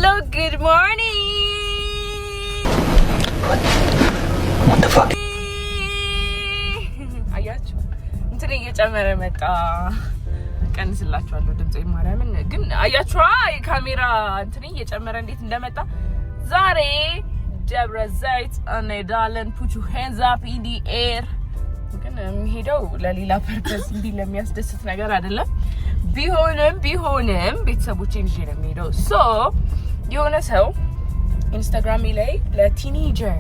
Hello, good morning. What the fuck? አያችሁ እንትን እየጨመረ መጣ። ቀንስላችኋለሁ ድምጼ ማርያምን ግን አያችኋ የካሜራ እንትን እየጨመረ እንዴት እንደመጣ። ዛሬ ደብረ ዘይት እንሄዳለን። put your hands up in the air። ግን የሚሄደው ለሌላ ፐርፐስ እንዲ ለሚያስደስት ነገር አይደለም። ቢሆንም ቤተሰቦቼን ይዤ ነው የሚሄደው። ሶ የሆነ ሰው ኢንስታግራም ላይ ለቲኔጀር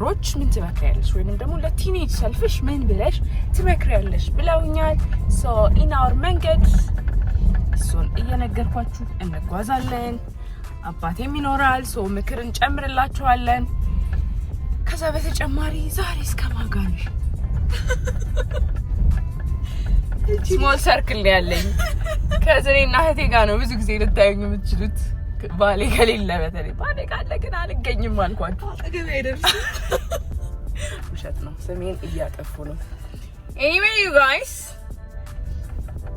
ሮች ምን ትመክሪያለሽ ወይንም ደግሞ ለቲኔጅ ሰልፍሽ ምን ብለሽ ትመክሪያለሽ ብለውኛል። ሶ ኢን አወር መንገድ እሱን እየነገርኳችሁ እንጓዛለን። አባቴም ይኖራል። ሶ ምክር እንጨምርላችኋለን። ከዛ በተጨማሪ ዛሬ እስከማጋነሽ ስሞል ሰርክል ላይ ያለኝ ከዘኔና እህቴ ጋር ነው ብዙ ጊዜ ልታዩኝ የምትችሉት። ባሌ ከሌለ በተለይ ባሌ ካለ ግን አልገኝም አልኳችሁ። አጠገብ አይደርስም። ውሸት ነው። ስሜን እያጠፉ ነው። anyway you guys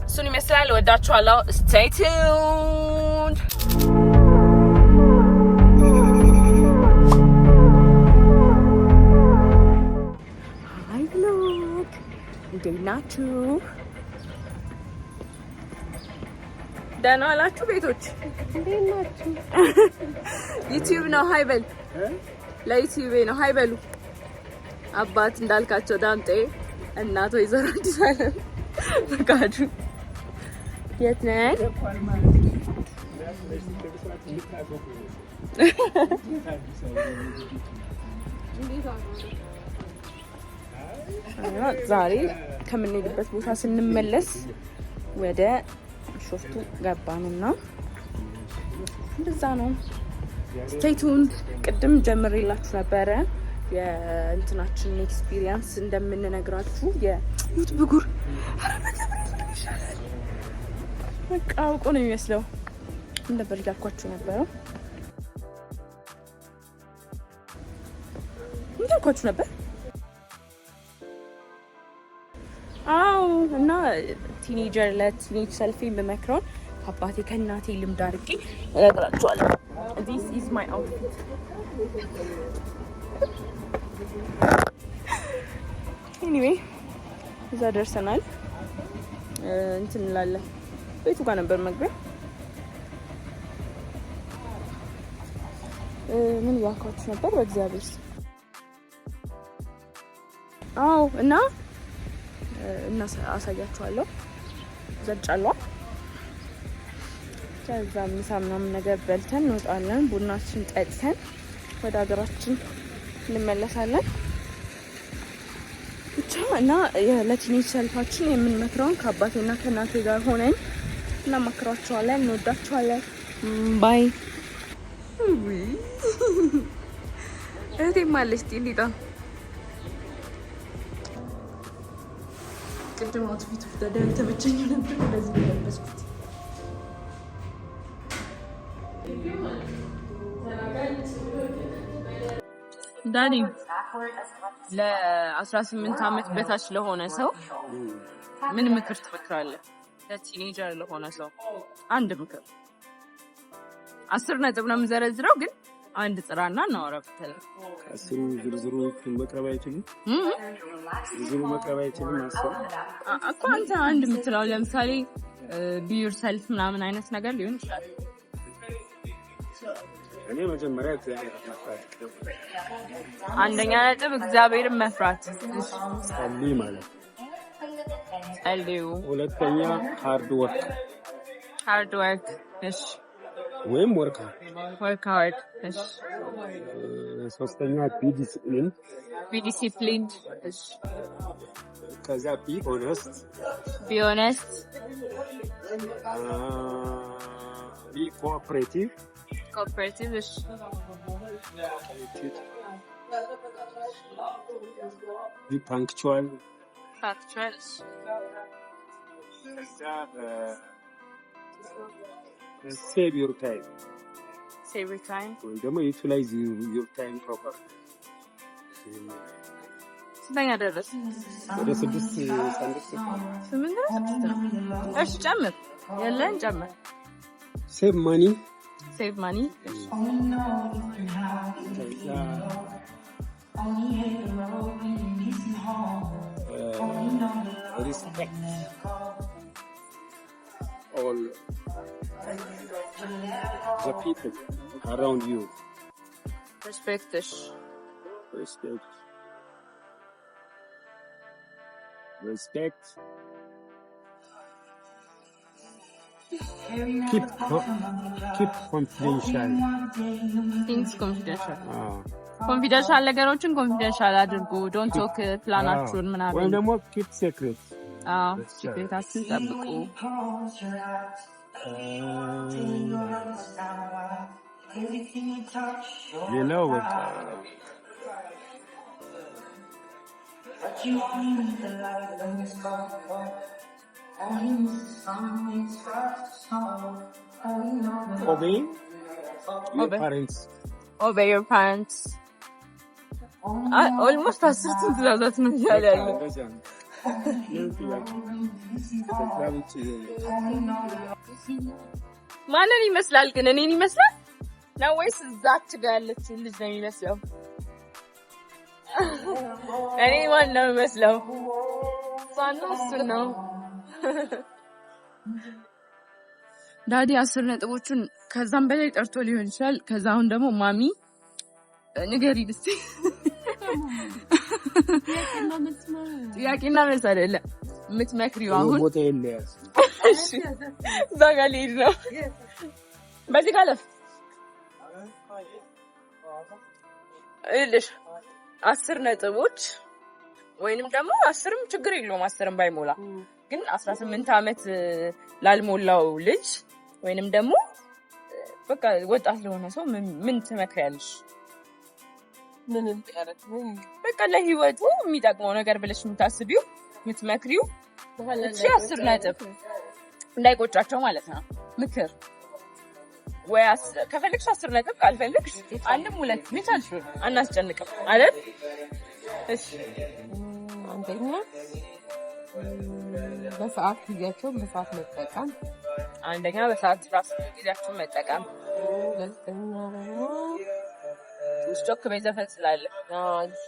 እሱን ይመስላል። ወዳችኋለሁ። stay tuned. hi vlog እንዴት ናችሁ? ደህና ዋላችሁ ቤቶች? እንዴት ናችሁ? ዩቲዩብ ነው ሃይ በል። ለዩቲዩብ ነው ሃይ በሉ። አባት እንዳልካቸው ዳምጤ፣ እናት ወይዘሮ አዲስ አለም ፈቃዱ። የት ነን? ዛሬ ከምንሄድበት ቦታ ስንመለስ ወደ ሾፍቱ ገባንና እንደዛ ነው። ስቴይ ቱንድ። ቅድም ጀምሬላችሁ ነበረ የእንትናችን ኤክስፒሪየንስ እንደምንነግራችሁ። የዩት ብጉር በቃ አውቆ ነው የሚመስለው እንደበር ያልኳችሁ ነበረ። ምን ያልኳችሁ ነበር? አው እና ቲኔጀር ለቲኔጅ ሰልፊ በመክሮን አባቴ ከእናቴ ልምድ አድርጌ እነግራችኋለሁ። this is my outfit። anyway እዛ ደርሰናል። እንትን እንላለን። ቤቱ ጋር ነበር መግቢያ። ምን ያልኳችሁ ነበር? በእግዚአብሔር አው እና አሳያችኋለሁ። ዘጫለሁ። ከዛ ምሳ ምናምን ነገር በልተን እንወጣለን። ቡናችን ጠጥተን ወደ ሀገራችን እንመለሳለን። ብቻ እና ለቲኔጅ ሰልፋችን የምንመክረውን ከአባቴና ከእናቴ ጋር ሆነን እናማክራቸዋለን። እንወዳቸዋለን። ባይ። እህቴም አለች ጢሊጣ። ቅድም አውትፊቱ ተደን ተመቸኝ ነበር። እንደዚህ ለበስኩት። ዳኒ ለ18 ዓመት በታች ለሆነ ሰው ምን ምክር ትመክራለህ? ለቲኔጀር ለሆነ ሰው አንድ ምክር። 10 ነጥብ ነው የምዘረዝረው ግን አንድ ጥራና እናወራበታለን። አስሩ ዝርዝሩ መቅረብ አይችልም። ዝርዝሩ መቅረብ አይችልም። እኮ አንተ አንድ የምትለው ለምሳሌ be yourself ምናምን አይነት ነገር ሊሆን ይችላል። እኔ መጀመሪያ እግዚአብሔር መፍራት፣ አንደኛ ነጥብ እግዚአብሔርን መፍራት። ጸልይ ማለት ጸልዩ። ሁለተኛ ሃርድ ወርክ። እሺ ወይም ወርክ ሃርድ። እሺ ሶስተኛ ቢ ዲሲፕሊን። እሺ ከዛ ቢ ኦነስት። ቢ ኮኦፕሬቲቭ። እሺ ቢ ፓንክቹዋል። ከዛ save your time ወይ ደግሞ utilize your time proper። ስንተኛ ደረስ? ወደ 8 እሺ ጨምር። የለን ጨምር። save money save money. Respect all the people around you. Respect. Keep confidential. Things confidential. Confidential ነገሮችን confidential አድርጉ. Don't talk ፕላናችሁን ምናምን. ወይም ደግሞ keep secret. secretታችሁን ጠብቁ. ሌላው በቃ obey your parents. Obey your parents. Almost አስርቱን ትእዛዛት ነው እያለ ያለው። ማንን ይመስላል ግን? እኔን ይመስላል ነው ወይስ እዛች ጋር ያለችው ልጅ ነው የሚመስለው? እኔ ማን ነው የሚመስለው? እሱ ነው። ዳዲ 10 ነጥቦችን ከዛም በላይ ጠርቶ ሊሆን ይችላል። ከዛ አሁን ደግሞ ማሚ ንገሪ እስቲ ጥያቄና መልስ አይደለም የምትመክሪው አሁን ቦታ የለያስ። እሺ ዛጋ ልሂድ ነው። በዚህ ካለፍ እልሽ 10 ነጥቦች ወይንም ደግሞ 10ም ችግር የለውም 10ም ባይሞላ ግን 18 አመት ላልሞላው ልጅ ወይንም ደግሞ በቃ ወጣት ለሆነ ሰው ምን ትመክሪያለሽ? ምንም ያረክ በቃ ለህይወቱ የሚጠቅመው ነገር ብለሽ የምታስቢው የምትመክሪው እሺ 10 ነጥብ እንዳይቆጫቸው ማለት ነው። ምክር ወይ ከፈለግሽ 10 ነጥብ ካልፈለግሽ አንድም ሁለት ብቻልሽ አናስጨንቅም አይደል? እሺ አንደኛ በሰዓት ጊዜያቸውን በሰዓት መጠቀም። አንደኛ በሰዓት ራስ ጊዜያቸውን መጠቀም። ሁለተኛ ደግሞ ስቶክ በዘፈን ስላለ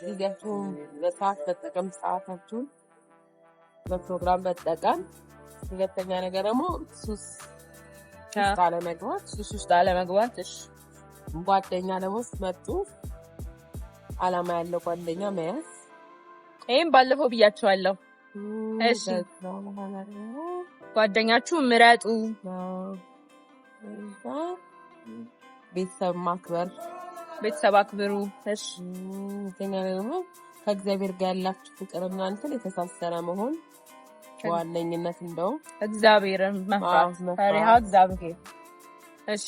ጊዜያቸውን በሰዓት መጠቀም፣ ሰዓታቸውን በፕሮግራም መጠቀም። ሁለተኛ ነገር ደግሞ ሱስ ውስጥ አለመግባት። እሺ ጓደኛ ደግሞ መጡ አላማ ያለው ጓደኛ መያዝ። ይሄን ባለፈው ብያቸዋለሁ። እሺ ጓደኛችሁ ምረጡ። ቤተሰብ ማክበር፣ ቤተሰብ አክብሩ። እሺ ደግሞ ከእግዚአብሔር ጋር ያላችሁ ፍቅርና እንትን የተሳሰረ መሆን ዋነኝነት እንደው እግዚአብሔርን መፍራት ፈሪሃ እግዚአብሔር። እሺ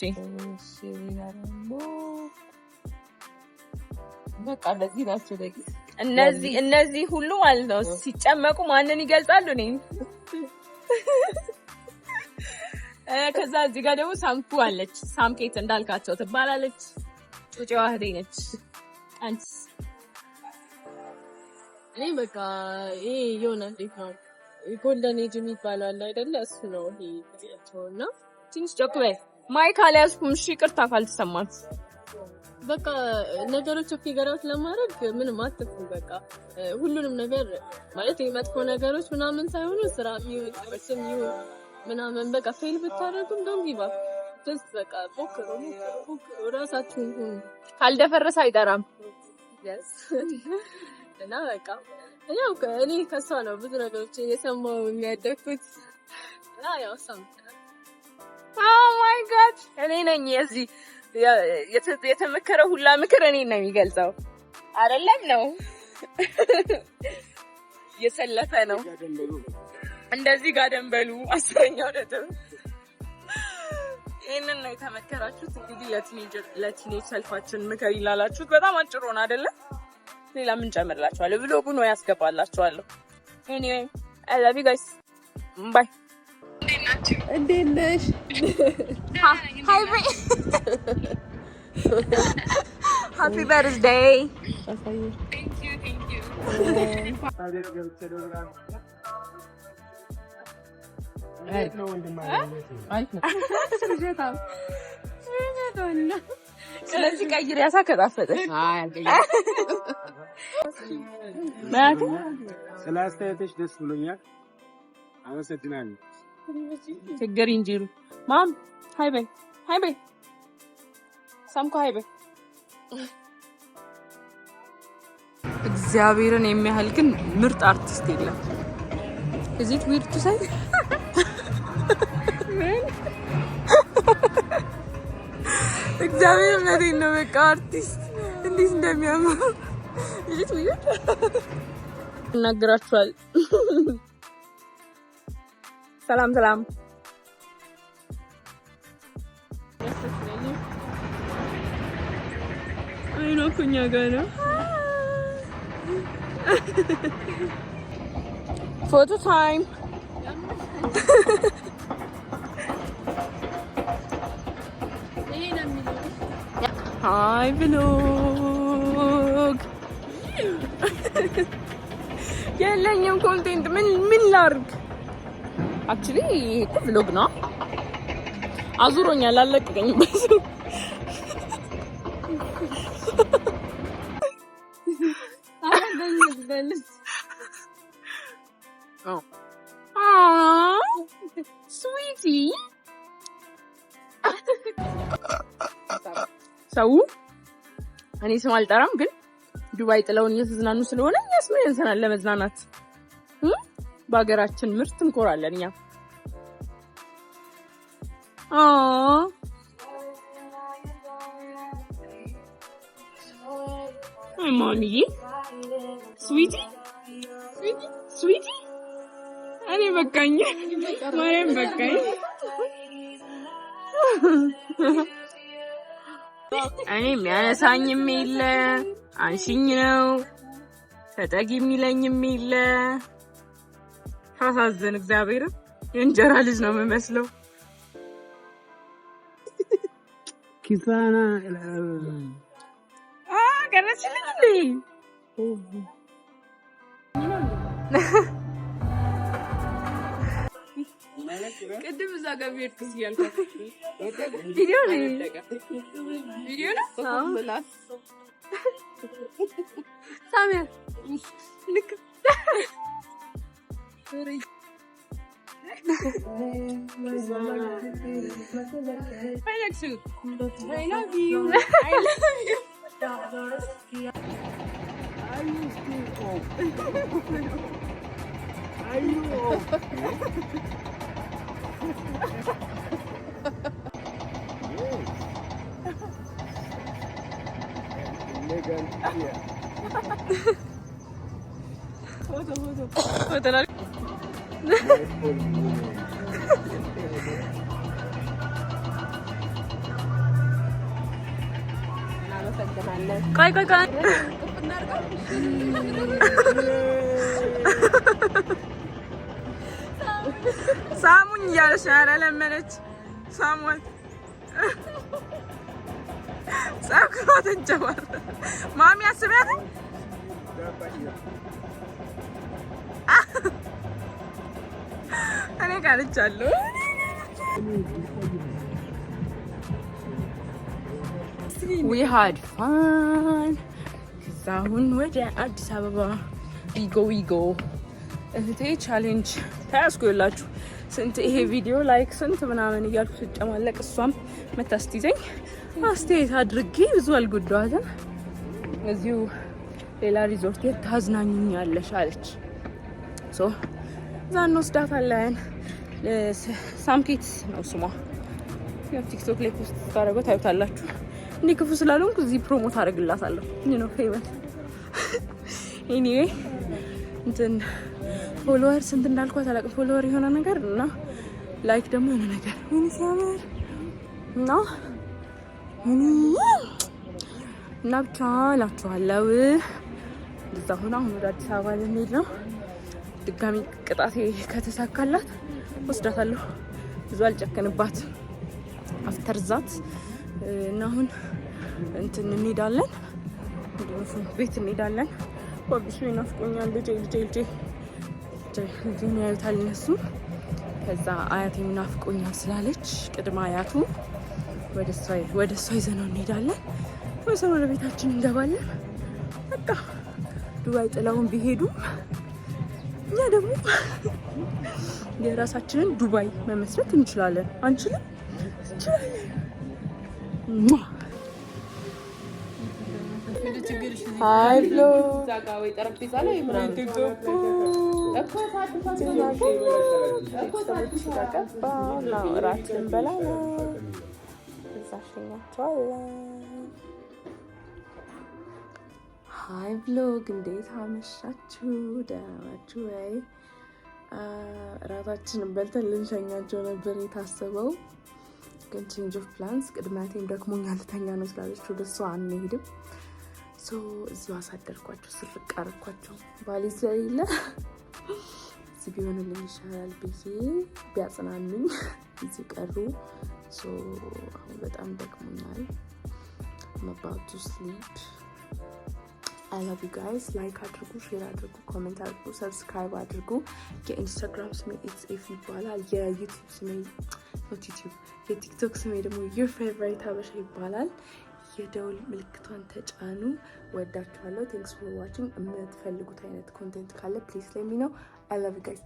በቃ እንደዚህ ናቸው። እነዚህ ሁሉ ማለት ነው ሲጨመቁ ማንን ይገልጻሉ? እኔን ከዛ እዚህ ጋር ደግሞ ሳምኩ አለች። ሳምኬት እንዳልካቸው ትባላለች። ጩጬዋ እህቴ ነች። አንቺ እኔ በቃ ይሄ የሆነ እንዴት ነው ጎልደን ኤጅ የሚባለው አለ አይደለ? እሱ ነው ይሄኛውና ትንሽ ጮክ በይ። ማይክ አልያዝኩም። እሺ ይቅርታ ካልተሰማት። በቃ ነገሮች ፊገር አውት ለማድረግ ምንም አትፍሩ። በቃ ሁሉንም ነገር ማለት የመጥፎ ነገሮች ምናምን ሳይሆኑ ስራ ይሁን ምናምን በቃ ፌል ብታደርጉም don't give up። just በቃ ሞክሩ ራሳችሁን ሁኑ። ካልደፈረሰ አይጠራም። yes እና በቃ ያው እኔ ከሷ ነው ብዙ ነገሮች እየሰማሁ የሚያደግኩት እና ያው oh my god እኔ ነኝ እዚህ የተመከረ ሁላ ምክር እኔ ነው የሚገልጸው አይደለም ነው የሰለፈ ነው። እንደዚህ ጋር ደንበሉ 10ኛው ነጥብ ይሄንን ነው የተመከራችሁት። እንግዲህ ለቲኔጅ ሰልፋችን ምክር ይላላችሁት በጣም አጭር ሆነ አይደለ? ሌላ ምን ጨምርላችኋለሁ? ብሎጉን ነው ያስገባላችኋለሁ። anyway I love you guys bye። እንዴት ነሽ? Hi happy birthday. Thank you ስለዚህ ቀይር ያሳ ከጣፈጠ ስላስተያየትሽ ደስ ብሎኛል። አመሰግናለሁ። ችግር እንጂሩ ማም ሃይ በይ ሳምኮ ሃይ በይ። እግዚአብሔርን የሚያህል ግን ምርጥ አርቲስት የለም። እዚህ ዊርቱ ሳይ እግዚአብሔር ነኝ ነው በቃ አርቲስት እንዴት እንደሚያምር እዚህ ዊርቱ እናገራችኋል። ሰላም አይኖ ኩኛ ጋር ነው ፎቶ ታይም። ሃይ ብሎግ የለኝም ኮንቴንት ምን ላርግ? አክቹሊ እኮ ብሎግ ነው። አዙሮኛል አለቀቀኝም። ስዊቲ ሰው እኔ ስም አልጠራም፣ ግን ዱባይ ጥለውን እየተዝናኑ ስለሆነ እኛስ ምን እንሰናለን? ለመዝናናት በሀገራችን ምርት እንኮራለን እኛ። አይ ማሚዬ ስዊቲ እኔ በቃኝ፣ ማርያም በቃኝ። እኔ የሚያነሳኝም የለ አንሽኝ ነው ተጠጊ የሚለኝም የለ። ታሳዝን። እግዚአብሔር የእንጀራ ልጅ ነው የምመስለው። ኪሳና ቀረችልኝ እንዴ? ቅድም እዛ ጋር ሄድኩ እያልኩ ቪዲዮ ነው ሳሚያ ልክ I love you. ቆይ ሳሙኝ እያለች ነው ያለመነች። ሳሙት ጸጉሯ ተንጨባር። ማሚ አስቢያት። እኔ ቀርቻለሁ። We had fun. አሁን ወደ አዲስ አበባ ዊጎ እህቴ ቻሌንጅ ታያስኩላችሁ። ስንት ይሄ ቪዲዮ ላይክ ስንት ምናምን እያልኩ ስጨማለቅ እሷም መታስትይዘኝ አስተያየት አድርጌ ብዙ አልጎዳዋትም። እዚሁ ሌላ ሪዞርት ታዝናኙኛለሽ አለች። ሶ እዛ እንወስዳታለን። ሳምኬት ነው ስሟ። ያው ቲክቶክ ላይ ፖስት ታደርገው ታዩታላችሁ። እንዴ ክፉ ስላልሆንኩ እዚህ ፕሮሞት አደርግላታለሁ። ነው ፌመስ ኤኒዌይ እንትን ፎሎወር ስንት እንዳልኳት አላውቅም። ፎሎወር የሆነ ነገር እና ላይክ ደግሞ የሆነ ነገር ምን ሲያምር እና ብቻ እላችኋለሁ። እዛ ሆና አሁን ወደ አዲስ አበባ ልንሄድ ነው። ድጋሚ ቅጣቴ ከተሳካላት ወስዳታለሁ። ብዙ አልጨከንባት አፍተር ዛት እና አሁን እንትን እንሄዳለን፣ ቤት እንሄዳለን። ወብሱ ይናፍቆኛል። ልጄ ያዩታል እነሱ። ከዛ አያቴ ናፍቆኛል ስላለች ቅድመ አያቱ ወደ እሷ ይዘነው እንሄዳለን። ወደ ቤታችን እንገባለን። በቃ ዱባይ ጥለውን ቢሄዱ እኛ ደግሞ የራሳችንን ዱባይ መመስረት እንችላለን። አንችልም? እንችላለን። ሃይ ብሎ ጠረጴዛ ላይ እራት ልንበላ ነው። እዛ ሸኛቸዋለን። ሃይ ብሎግ እንዴት አመሻችሁ? ደህና ናችሁ ወይ? እራታችንን በልተን ልንሸኛቸው ነበር የታሰበው፣ ግን ቼንጅ ኦፍ ፕላንስ ቅድሚያቴም ደክሞኛል ልተኛ ነው ስላለች ወደ እሷ አንሄድም። እዚሁ አሳደርኳቸው፣ ስርቅ አረኳቸው። ባሌ ስለሌለ እዚህ ቢሆንልኝ ይሻላል ብዬ ቢያጽናኑኝ እዚህ ቀሩ። አሁን በጣም ደክሞኛል። I'm about to sleep. I love you guys. ላይክ አድርጉ፣ ሼር አድርጉ፣ ኮሜንት አድርጉ፣ ሰብስክራይብ አድርጉ። የኢንስታግራም ስሜ ኢትስ ኤፍ ይባላል። የዩቲዩብ ስሜ የቲክቶክ ስሜ ደግሞ your favorite ሀበሻ ይባላል። የደውል ምልክቷን ተጫኑ። ወዳችኋለሁ። ቴንክስ ፎር ዋቺንግ። የምትፈልጉት አይነት ኮንቴንት ካለ ፕሊዝ let me know. I love you guys.